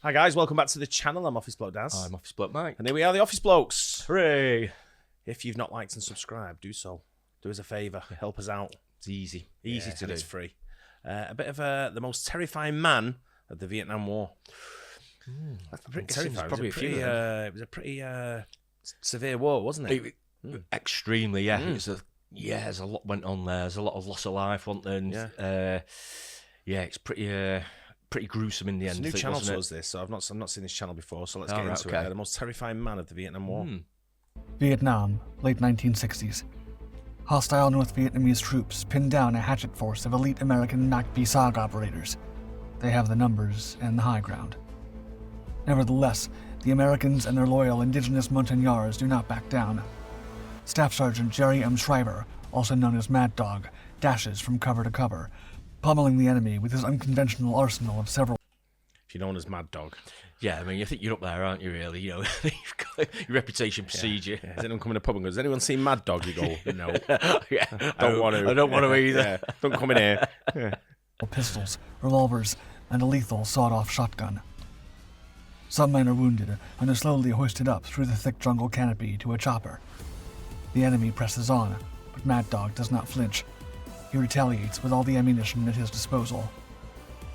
Hi guys, welcome back to the channel. I'm Office Bloke Daz. I'm Office Bloke Mike. And here we are, the Office Blokes. Hooray! If you've not liked and subscribed, do so. Do us a favour. Help us out. It's easy. Easy to do. It's free. A bit of the most terrifying man of the Vietnam War. That's pretty terrifying. It was a pretty severe war, wasn't it? Extremely, yeah. There's a lot went on there. There's a lot of loss of life, wasn't there? And, it's pretty gruesome in the end. It's a new channel to us, this, so I've not seen this channel before, so let's get into it. The most terrifying man of the Vietnam War. Vietnam, late 1960s. Hostile North Vietnamese troops pinned down a hatchet force of elite American MAC-V-SOG operators. They have the numbers and the high ground. Nevertheless, the Americans and their loyal indigenous montagnards do not back down. Staff Sergeant Jerry M. Shriver, also known as Mad Dog, dashes from cover to cover, pummeling the enemy with his unconventional arsenal of several... If you're known as Mad Dog. Yeah, I mean, you think you're up there, aren't you, really? You know, you've got, your reputation precedes you. Has anyone come in a pub and goes, has anyone seen Mad Dog? You go, no. I don't want to. I don't want to either. Don't come in here. Pistols, revolvers, and a lethal sawed-off shotgun. Some men are wounded and are slowly hoisted up through the thick jungle canopy to a chopper. The enemy presses on, but Mad Dog does not flinch. He retaliates with all the ammunition at his disposal.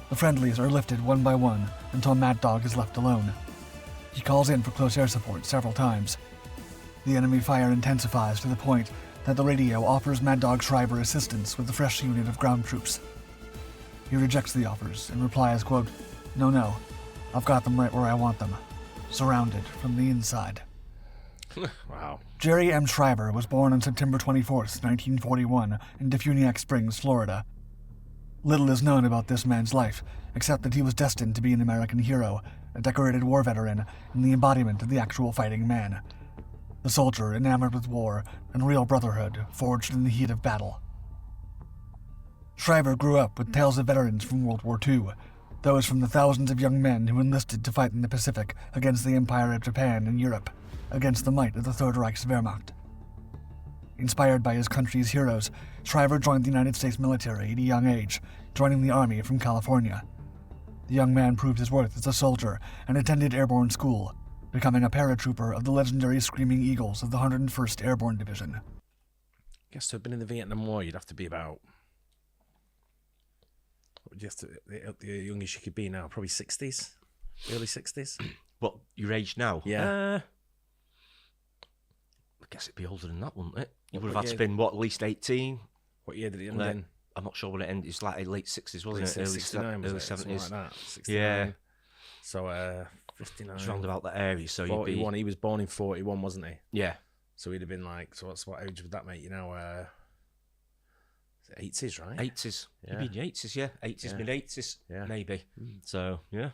The friendlies are lifted one by one until Mad Dog is left alone. He calls in for close air support several times. The enemy fire intensifies to the point that the radio offers Mad Dog Shriver assistance with a fresh unit of ground troops. He rejects the offers and replies, quote, No, I've got them right where I want them. Surrounded from the inside. Wow. Jerry M. Shriver was born on September 24th, 1941, in Defuniak Springs, Florida. Little is known about this man's life, except that he was destined to be an American hero, a decorated war veteran, and the embodiment of the actual fighting man. The soldier enamored with war and real brotherhood forged in the heat of battle. Shriver grew up with tales of veterans from World War II, those from the thousands of young men who enlisted to fight in the Pacific against the Empire of Japan and Europe, against the might of the Third Reich's Wehrmacht. Inspired by his country's heroes, Shriver joined the United States military at a young age, joining the Army from California. The young man proved his worth as a soldier and attended airborne school, becoming a paratrooper of the legendary Screaming Eagles of the 101st Airborne Division. I guess to have been in the Vietnam War, you'd have to be about... What would you have to... The youngest you could be now? Probably 60s? Early 60s? What, your age now? Yeah. I guess it'd be older than that, wouldn't it? You would have had to been, at least 18? What year did it end in? I'm not sure when it ended. It's like late 60s, wasn't it? Early 69, early 70s. Like that. 69. Yeah. So, 59. It's round about that area, so 41, he was born in 41, wasn't he? Yeah. So he'd have been like, so what age would that make you now? 80s, right? 80s. Yeah. You'd be in the 80s, yeah. 80s, mid-80s, maybe. So, yeah.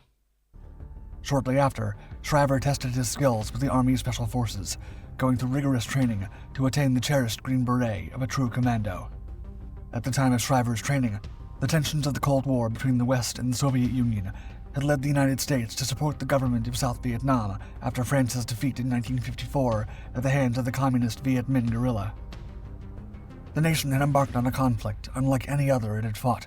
Shortly after, Shriver tested his skills with the Army Special Forces, going through rigorous training to attain the cherished Green Beret of a true commando. At the time of Shriver's training, the tensions of the Cold War between the West and the Soviet Union had led the United States to support the government of South Vietnam after France's defeat in 1954 at the hands of the communist Viet Minh guerrilla. The nation had embarked on a conflict unlike any other it had fought.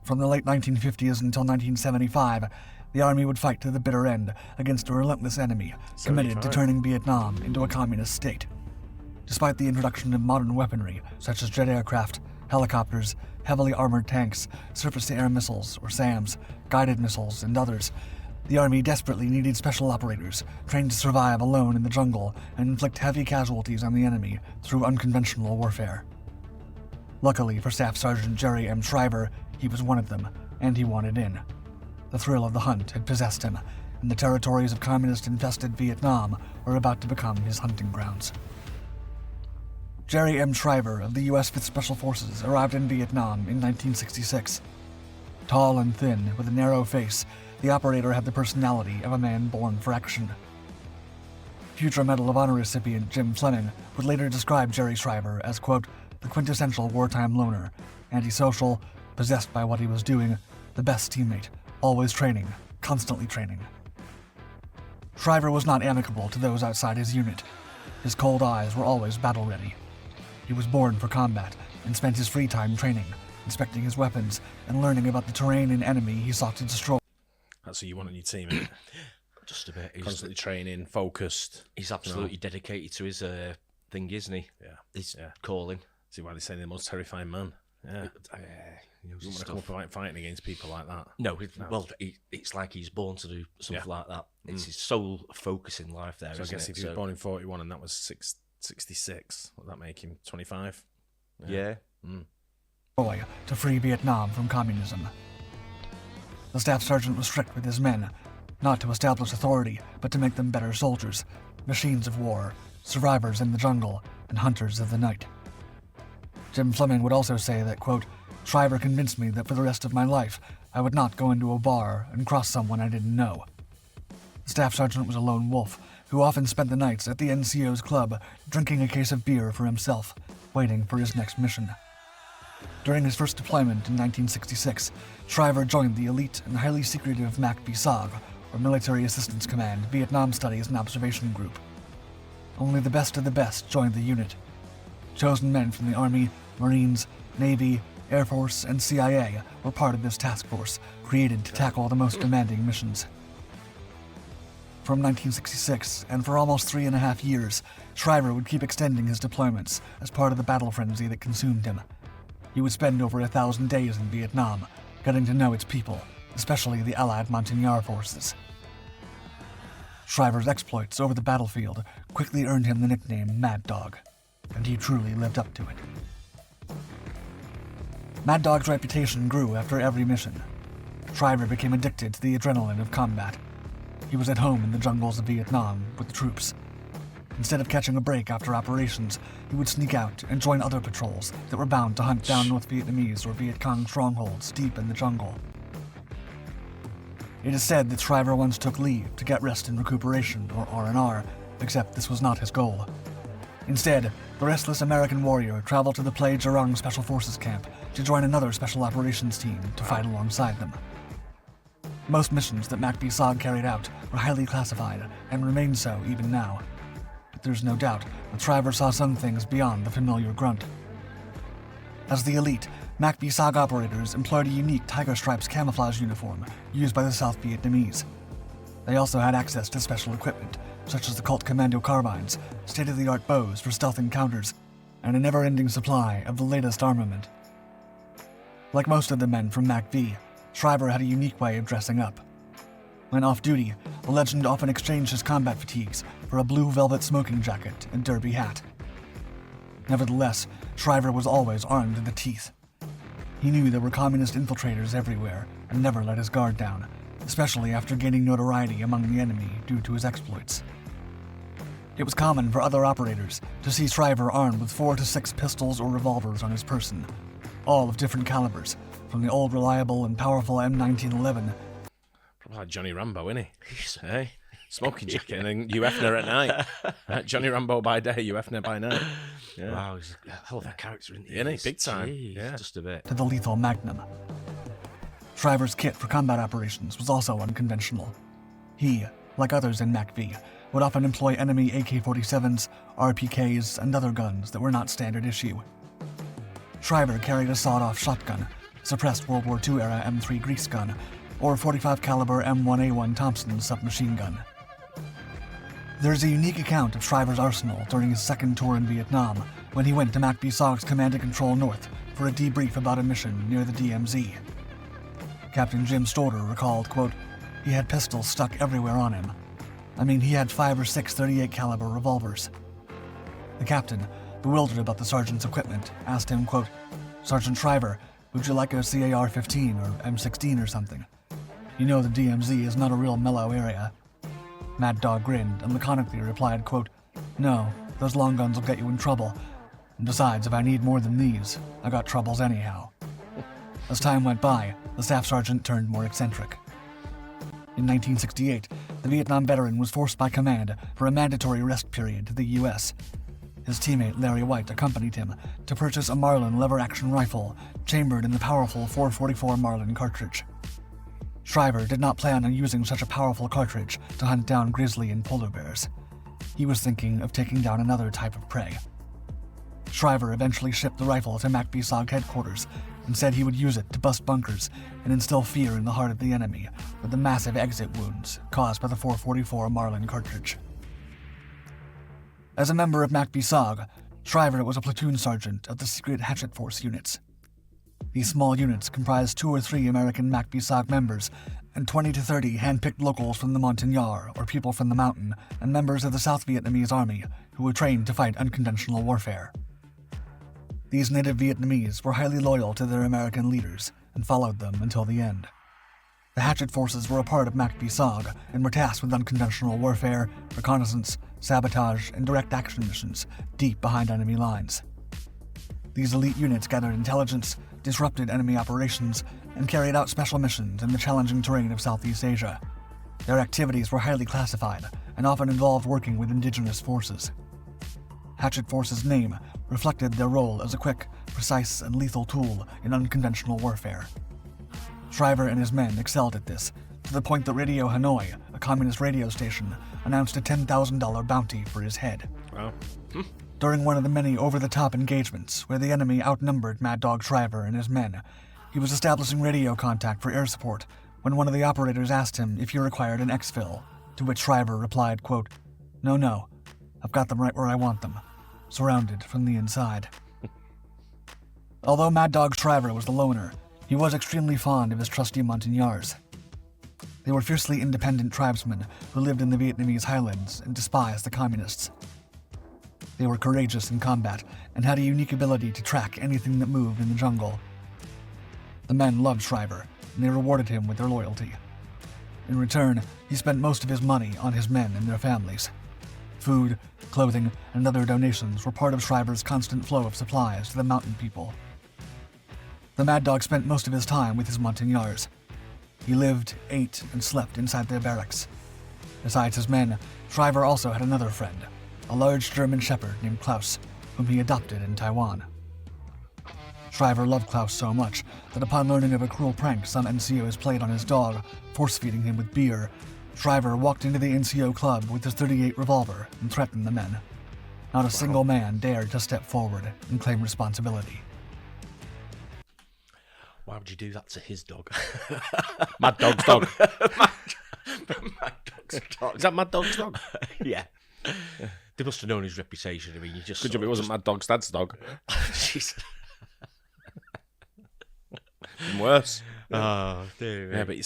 From the late 1950s until 1975, the Army would fight to the bitter end against a relentless enemy committed to turning Vietnam into a communist state. Despite the introduction of modern weaponry, such as jet aircraft, helicopters, heavily armored tanks, surface-to-air missiles, or SAMs, guided missiles, and others, the Army desperately needed special operators trained to survive alone in the jungle and inflict heavy casualties on the enemy through unconventional warfare. Luckily for Staff Sergeant Jerry M. Shriver, he was one of them, and he wanted in. The thrill of the hunt had possessed him, and the territories of communist-infested Vietnam were about to become his hunting grounds. Jerry M. Shriver of the U.S. 5th Special Forces arrived in Vietnam in 1966. Tall and thin, with a narrow face, the operator had the personality of a man born for action. Future Medal of Honor recipient Jim Fleming would later describe Jerry Shriver as, quote, the quintessential wartime loner, antisocial, possessed by what he was doing, the best teammate, always training, constantly training. Shriver was not amicable to those outside his unit. His cold eyes were always battle-ready. He was born for combat and spent his free time training, inspecting his weapons, and learning about the terrain and enemy he sought to destroy. That's who you want on your team, isn't it? Just a bit. Constantly training, focused. He's absolutely dedicated to his thing, isn't he? Yeah. His calling. See why they say they're the most terrifying man. Yeah. You don't want to come up and fighting against people like that. No. Well, it's like he's born to do something like that. It's his sole focus in life there, so I guess if he was born in 41 and that was 66, would that make him 25? Yeah. Boy, to free Vietnam from communism. The staff sergeant was strict with his men, not to establish authority, but to make them better soldiers, machines of war, survivors in the jungle, and hunters of the night. Jim Fleming would also say that, quote, Shriver convinced me that for the rest of my life, I would not go into a bar and cross someone I didn't know. The staff sergeant was a lone wolf, who often spent the nights at the NCO's club, drinking a case of beer for himself, waiting for his next mission. During his first deployment in 1966, Shriver joined the elite and highly secretive MAC-VSOG, or Military Assistance Command, Vietnam Studies and Observation Group. Only the best of the best joined the unit. Chosen men from the Army, Marines, Navy, Air Force, and CIA were part of this task force, created to tackle the most demanding missions. From 1966, and for almost 3.5 years, Shriver would keep extending his deployments as part of the battle frenzy that consumed him. He would spend over 1,000 days in Vietnam, getting to know its people, especially the Allied Montagnard forces. Shriver's exploits over the battlefield quickly earned him the nickname Mad Dog, and he truly lived up to it. Mad Dog's reputation grew after every mission. Shriver became addicted to the adrenaline of combat. He was at home in the jungles of Vietnam with the troops. Instead of catching a break after operations, he would sneak out and join other patrols that were bound to hunt down North Vietnamese or Viet Cong strongholds deep in the jungle. It is said that Shriver once took leave to get rest and recuperation, or R&R, except this was not his goal. Instead, the restless American warrior traveled to the Plei Jarong Special Forces camp to join another special operations team to fight alongside them. Most missions that MAC-VSOG carried out were highly classified and remain so even now. But there's no doubt that Shriver saw some things beyond the familiar grunt. As the elite, MAC-VSOG operators employed a unique Tiger Stripes camouflage uniform used by the South Vietnamese. They also had access to special equipment, such as the Colt Commando carbines, state-of-the-art bows for stealth encounters, and a never-ending supply of the latest armament. Like most of the men from MAC-V, Shriver had a unique way of dressing up. When off-duty, the legend often exchanged his combat fatigues for a blue velvet smoking jacket and derby hat. Nevertheless, Shriver was always armed to the teeth. He knew there were communist infiltrators everywhere and never let his guard down, especially after gaining notoriety among the enemy due to his exploits. It was common for other operators to see Shriver armed with 4 to 6 pistols or revolvers on his person, all of different calibers, from the old reliable and powerful M1911. Probably like Johnny Rambo, isn't he? Hey, smoking jacket and then you Hefner at night. Johnny Rambo by day, you Hefner by night. Yeah. Wow, he's a hell of a character, isn't he? Isn't he? Big time. Jeez, yeah. Just a bit. To the lethal Magnum. Shriver's kit for combat operations was also unconventional. He, like others in MAC-V, would often employ enemy AK-47s, RPKs, and other guns that were not standard issue. Shriver carried a sawed-off shotgun, suppressed World War II-era M3 grease gun, or 45 caliber M1A1 Thompson submachine gun. There is a unique account of Shriver's arsenal during his second tour in Vietnam, when he went to MAC-VSOG's Command and Control North for a debrief about a mission near the DMZ. Captain Jim Storter recalled, quote, he had pistols stuck everywhere on him. I mean, he had 5 or 6 38 caliber revolvers. The captain, bewildered about the sergeant's equipment, asked him, quote, Sergeant Shriver, would you like a CAR-15 or M16 or something? You know the DMZ is not a real mellow area. Mad Dog grinned and laconically replied, quote, no, those long guns will get you in trouble. And besides, if I need more than these, I got troubles anyhow. As time went by, the staff sergeant turned more eccentric. In 1968, the Vietnam veteran was forced by command for a mandatory rest period to the U.S. His teammate Larry White accompanied him to purchase a Marlin lever-action rifle chambered in the powerful .444 Marlin cartridge. Shriver did not plan on using such a powerful cartridge to hunt down grizzly and polar bears. He was thinking of taking down another type of prey. Shriver eventually shipped the rifle to MAC-VSOG headquarters and said he would use it to bust bunkers and instill fear in the heart of the enemy with the massive exit wounds caused by the .444 Marlin cartridge. As a member of MACB-SOG, Shriver was a platoon sergeant of the secret Hatchet Force units. These small units comprised 2 or 3 American MACB-SOG members and 20 to 30 hand-picked locals from the Montagnard, or people from the mountain, and members of the South Vietnamese Army who were trained to fight unconventional warfare. These native Vietnamese were highly loyal to their American leaders and followed them until the end. The Hatchet Forces were a part of MACB-SOG and were tasked with unconventional warfare, reconnaissance, sabotage, and direct action missions deep behind enemy lines. These elite units gathered intelligence, disrupted enemy operations, and carried out special missions in the challenging terrain of Southeast Asia. Their activities were highly classified and often involved working with indigenous forces. Hatchet Force's name reflected their role as a quick, precise, and lethal tool in unconventional warfare. Shriver and his men excelled at this, to the point that Radio Hanoi, a communist radio station, announced a $10,000 bounty for his head. Wow. During one of the many over-the-top engagements where the enemy outnumbered Mad Dog Shriver and his men, he was establishing radio contact for air support when one of the operators asked him if he required an exfil, to which Shriver replied, quote, No, I've got them right where I want them, surrounded from the inside. Although Mad Dog Shriver was the loner, he was extremely fond of his trusty Montagnards. They were fiercely independent tribesmen who lived in the Vietnamese highlands and despised the communists. They were courageous in combat and had a unique ability to track anything that moved in the jungle. The men loved Shriver, and they rewarded him with their loyalty. In return, he spent most of his money on his men and their families. Food, clothing, and other donations were part of Shriver's constant flow of supplies to the mountain people. The Mad Dog spent most of his time with his Montagnards. He lived, ate, and slept inside their barracks. Besides his men, Shriver also had another friend, a large German shepherd named Klaus, whom he adopted in Taiwan. Shriver loved Klaus so much that upon learning of a cruel prank some NCOs played on his dog, force-feeding him with beer, Shriver walked into the NCO club with his .38 revolver and threatened the men. Not a single man dared to step forward and claim responsibility. Why would you do that to his dog? Mad Dog's dog. Mad Dog's dog. Is that Mad Dog's dog? Yeah. They must have known his reputation. I mean, you just... Good job it wasn't Mad Dog's dad's dog. Jeez. Even worse. Oh, dear. Yeah, but you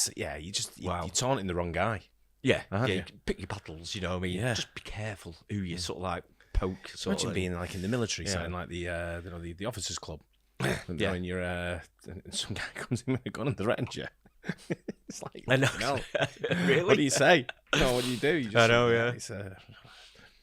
you're taunting the wrong guy. Yeah, You pick your battles, you know what I mean? Yeah. Just be careful who you sort of like poke. Imagine being like in the military, something like the officers' club. And when you're and some guy comes in with a gun and threatens you. It's like, I know. No. Really? What do you say? No, what do you do? You just, I know, yeah.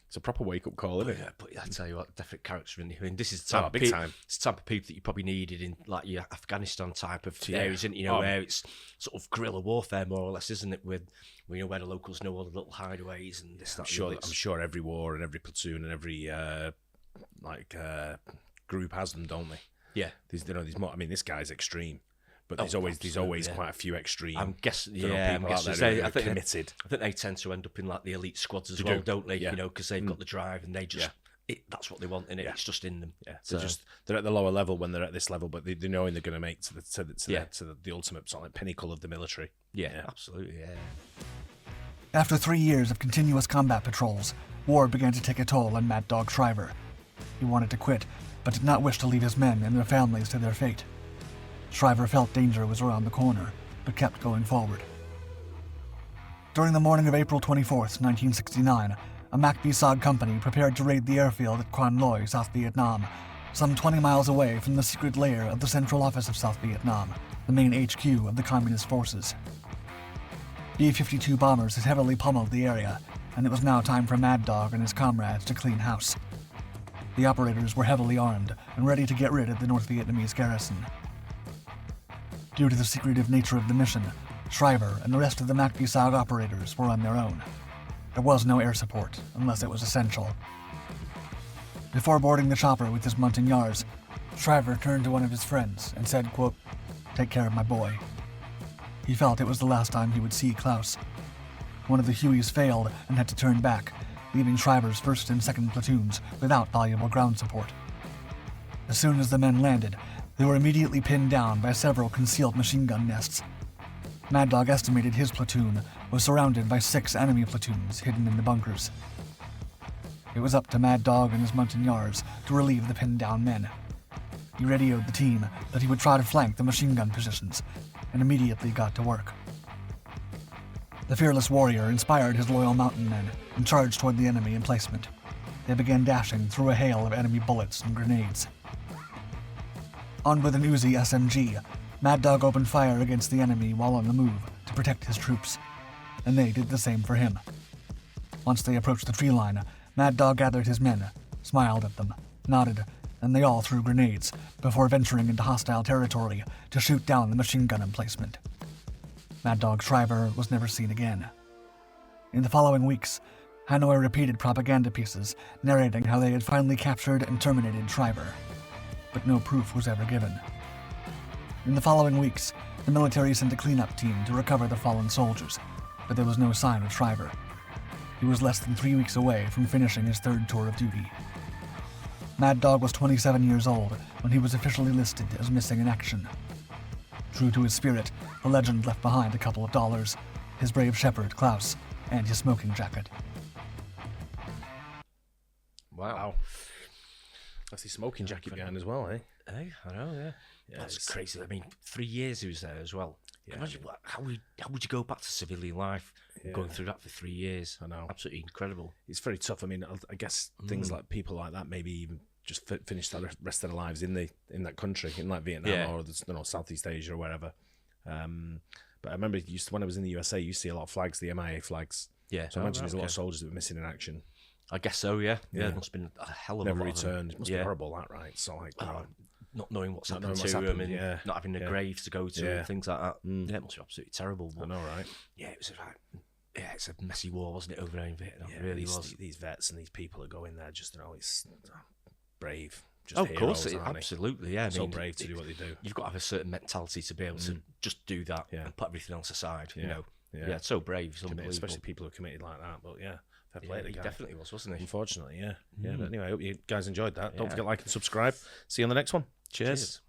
It's a proper wake-up call, isn't it? Yeah, but I tell you what, definite character in here. I mean, this is the type of big time. It's the type of people that you probably needed in like your Afghanistan type of areas, isn't it? You know, where it's sort of guerrilla warfare, more or less, isn't it? With where the locals know all the little hideaways and this. I'm sure every war and every platoon and every group has them, don't they? Yeah. There's more. I mean, this guy's extreme. But there's always quite a few extreme. I'm guessing, people out there who are committed. I think they tend to end up in like the elite squads as well, don't they? Yeah. You know, because they've got the drive and they just that's what they want in it. It's just in them. Yeah, they're at the lower level when they're at this level, but they know they're going to make to the ultimate sort of like pinnacle of the military. Yeah, absolutely. Yeah. After 3 years of continuous combat patrols, war began to take a toll on Mad Dog Shriver. He wanted to quit, but did not wish to leave his men and their families to their fate. Shriver felt danger was around the corner, but kept going forward. During the morning of April 24th, 1969, a MACB-SOG company prepared to raid the airfield at Quan Loi, South Vietnam, some 20 miles away from the secret lair of the Central Office of South Vietnam, the main HQ of the Communist forces. B-52 bombers had heavily pummeled the area, and it was now time for Mad Dog and his comrades to clean house. The operators were heavily armed and ready to get rid of the North Vietnamese garrison. Due to the secretive nature of the mission, Shriver and the rest of the MACB-SOG operators were on their own. There was no air support, unless it was essential. Before boarding the chopper with his Montagnards, Shriver turned to one of his friends and said, quote, "Take care of my boy." He felt it was the last time he would see Klaus. One of the Hueys failed and had to turn back, leaving Shriver's 1st and 2nd platoons without valuable ground support. As soon as the men landed, They were immediately pinned down by several concealed machine gun nests. Mad Dog estimated his platoon was surrounded by 6 enemy platoons hidden in the bunkers. It was up to Mad Dog and his Montagnards to relieve the pinned down men. He radioed the team that he would try to flank the machine gun positions, and immediately got to work. The fearless warrior inspired his loyal mountain men and charged toward the enemy emplacement. They began dashing through a hail of enemy bullets and grenades. Armed with an Uzi SMG, Mad Dog opened fire against the enemy while on the move to protect his troops, and they did the same for him. Once they approached the tree line, Mad Dog gathered his men, smiled at them, nodded, and they all threw grenades before venturing into hostile territory to shoot down the machine gun emplacement. Mad Dog Shriver was never seen again. In the following weeks, Hanoi repeated propaganda pieces narrating how they had finally captured and terminated Shriver, but no proof was ever given. In the following weeks, the military sent a cleanup team to recover the fallen soldiers, but there was no sign of Shriver. He was less than 3 weeks away from finishing his 3rd tour of duty. Mad Dog was 27 years old when he was officially listed as missing in action. True to his spirit, the legend left behind a couple of dollars, his brave shepherd, Klaus, and his smoking jacket. Wow. That's his smoking jacket behind as well, eh? Hey, I know, yeah. That's crazy. I mean, 3 years he was there as well. Yeah, imagine how would you go back to civilian life going through that for 3 years? I know. Absolutely incredible. It's very tough. I mean, I guess things like people like that maybe even just finish the rest of their lives in that country, in like Vietnam or Southeast Asia or wherever. But I remember when I was in the USA, you see a lot of flags, the MIA flags. Yeah. So I imagine there's a lot of soldiers that were missing in action. I guess so, yeah. There must have been a hell of a lot. Never returned. It must be horrible, that, right? So like, not knowing what's happened to them and not having a grave to go to and things like that. Yeah, it must be absolutely terrible. I know, right? Yeah, it was it's a messy war, wasn't it, over there in Vietnam? It really was. These vets and these people that go in there, just it's brave. Just of course, absolutely, yeah. So brave to do what they do. You've got to have a certain mentality to be able to just do that and put everything else aside. You know, it's so brave, it's unbelievable. Especially people who are committed like that. But fair play to the guy. He definitely was, wasn't he? Unfortunately, yeah. But anyway, I hope you guys enjoyed that. Don't forget to like and subscribe. See you on the next one. Cheers.